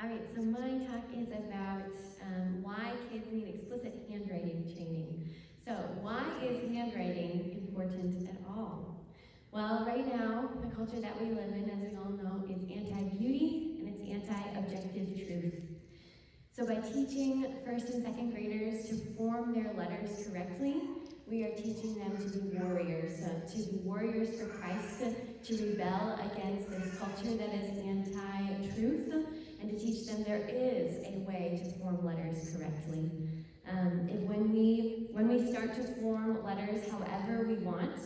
All right, so my talk is about why kids need explicit handwriting training. So why is handwriting important at all? Well, right now, the culture that we live in, as we all know, is anti-beauty and it's anti-objective truth. So by teaching first and second graders to form their letters correctly, we are teaching them to be warriors for Christ, to rebel against this culture that is anti-truth, and to teach them there is a way to form letters correctly. If when we start to form letters however we want,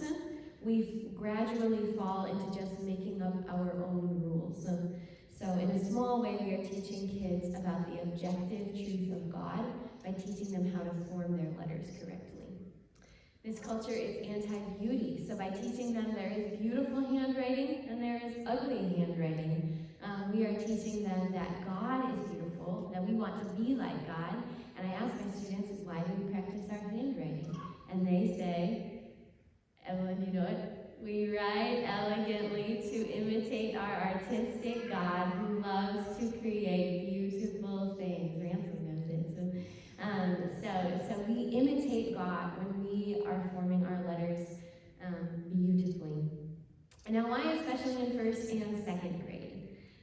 we gradually fall into just making up our own rules. So in a small way, we are teaching kids about the objective truth of God by teaching them how to form their letters correctly. This culture is anti-beauty, so by teaching them there is beautiful handwriting and there is ugly handwriting, we are teaching them that God is beautiful, that we want to be like God. And I ask my students, why do we practice our handwriting? And they say, Evelyn, you know it? We write elegantly to imitate our artistic God who loves to create beautiful things. Ransom knows it. So we imitate God when we are forming our letters beautifully. And now why especially in first and second grade?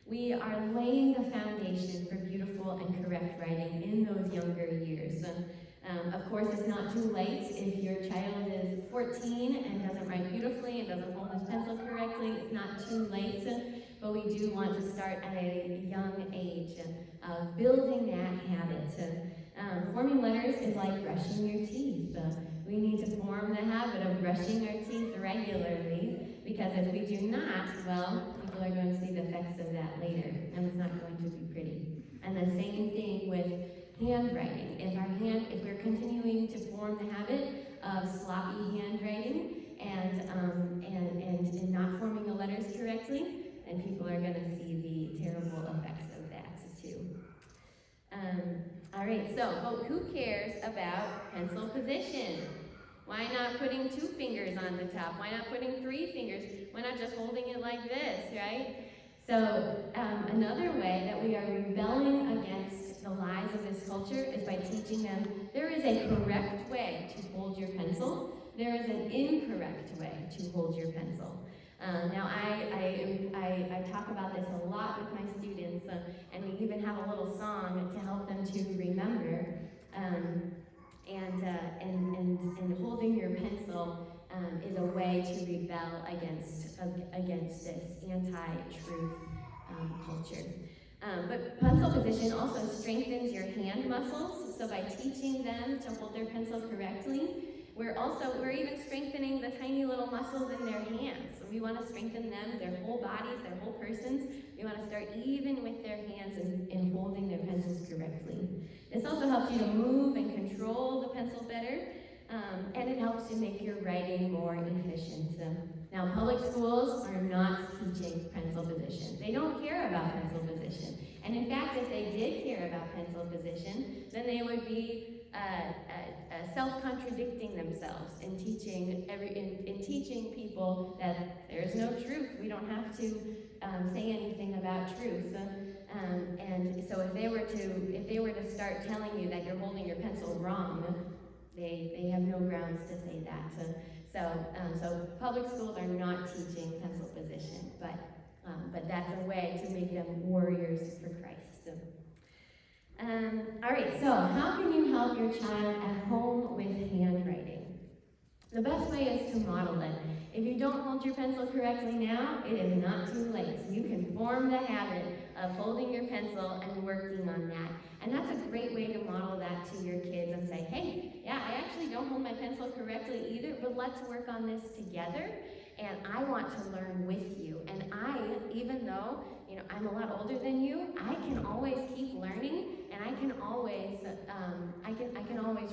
We are laying the foundation for beautiful and correct writing in those younger years. Of course, it's not too late if your child is 14 and doesn't write beautifully and doesn't hold his pencil correctly. It's not too late, but we do want to start at a young age of building that habit. Forming letters is like brushing your teeth. We need to form the habit of brushing our teeth regularly, because if we do not, well, people are going to see the effects of that later, and it's not going to be pretty. And the same thing with handwriting. If we're continuing to form the habit of sloppy handwriting and not forming the letters correctly, then people are going to see the terrible effects of that too. All right, but who cares about pencil position? Why not putting 2 fingers on the top? Why not putting 3 fingers? Why not just holding it like this, right? So another way that we are rebelling against the lies of this culture is by teaching them there is a correct way to hold your pencil. There is an incorrect way to hold your pencil. Now I talk about this a lot with my students, and we even have a little song to help them to remember. And holding your pencil is a way to rebel against this anti-truth culture. But pencil position also strengthens your hand muscles. So by teaching them to hold their pencil correctly, we're even strengthening the tiny little muscles in their hands. So we want to strengthen them, their whole bodies, their whole persons. We want to start even with their hands in holding their pencils correctly. This also helps you to move and control the pencil better, and it helps to make your writing more efficient. Now, public schools are not teaching pencil position. They don't care about pencil position. And in fact, if they did care about pencil position, then they would be self-contradicting themselves in teaching people that there's no truth. We don't have to say anything about truth. And so if they were to start telling you that you're holding your pencil wrong, they have no grounds to say that. So public schools are not teaching pencil position, but that's a way to make them warriors for Christ. All right, so how can you help your child at home with handwriting? The best way is to model it. If you don't hold your pencil correctly now, it is not too late. You can form the habit of holding your pencil and working on that. And that's a great way to model that to your kids and say, hey, yeah, I actually don't hold my pencil correctly either, but let's work on this together. And I want to learn with you. And even though I'm a lot older than you, I can always keep learning, and I can always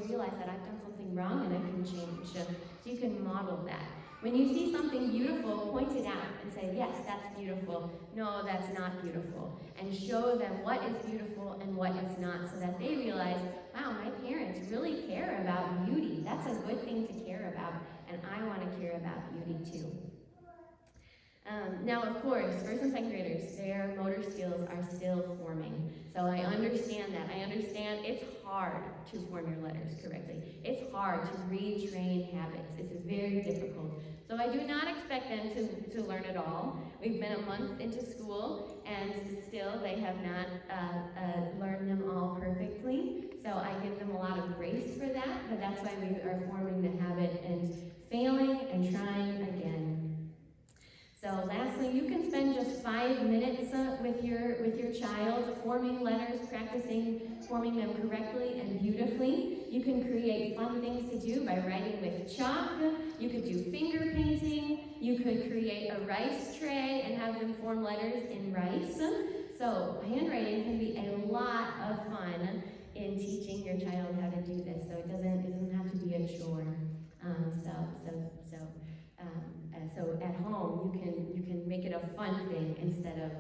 realize that I've done something wrong and I can change. So you can model that. When you see something beautiful, point it out and say, yes, that's beautiful. No, that's not beautiful. And show them what is beautiful and what is not, so that they realize, wow, my parents really care about beauty. That's a good thing to care about, and I want to care about beauty too. Now, of course, first and second graders, their motor skills are still forming. So I understand that. I understand it's hard to form your letters correctly. It's hard to retrain habits. It's very difficult. So I do not expect them to learn it all. We've been a month into school, and still they have not learned them all perfectly. So I give them a lot of grace for that, but that's why we are forming the habit and failing and trying again. So lastly, you can spend just 5 minutes with your child forming letters, practicing forming them correctly and beautifully. You can create fun things to do by writing with chalk. You could do finger painting. You could create a rice tray and have them form letters in rice. So handwriting can be a lot of fun in teaching your child how to do this. So it doesn't have to be a chore. So at home, you can make it a fun thing instead of